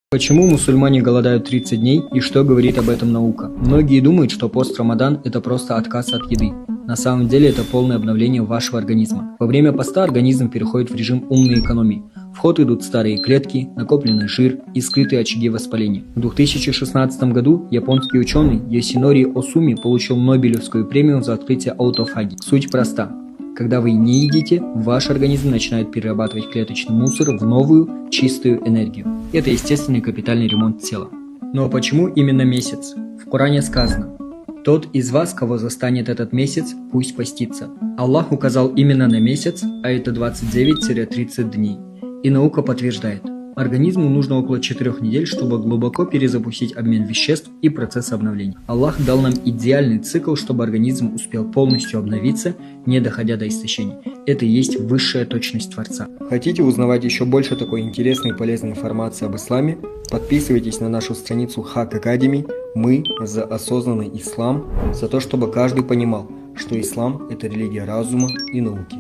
Почему мусульмане голодают 30 дней и что говорит об этом наука? Многие думают, что пост-Рамадан – это просто отказ от еды. На самом деле это полное обновление вашего организма. Во время поста организм переходит в режим умной экономии. В ход идут старые клетки, накопленный жир и скрытые очаги воспаления. В 2016 году японский ученый Ясунори Осуми получил Нобелевскую премию за открытие аутофагии. Суть проста. Когда вы не едите, ваш организм начинает перерабатывать клеточный мусор в новую, чистую энергию. Это естественный капитальный ремонт тела. Но почему именно месяц? В Коране сказано: «Тот из вас, кого застанет этот месяц, пусть постится». Аллах указал именно на месяц, а это 29-30 дней. И наука подтверждает, организму нужно около 4 недель, чтобы глубоко перезапустить обмен веществ и процесс обновления. Аллах дал нам идеальный цикл, чтобы организм успел полностью обновиться, не доходя до истощения. Это и есть высшая точность Творца. Хотите узнавать еще больше такой интересной и полезной информации об исламе? Подписывайтесь на нашу страницу Хак Academy. Мы за осознанный ислам, за то, чтобы каждый понимал, что ислам – это религия разума и науки.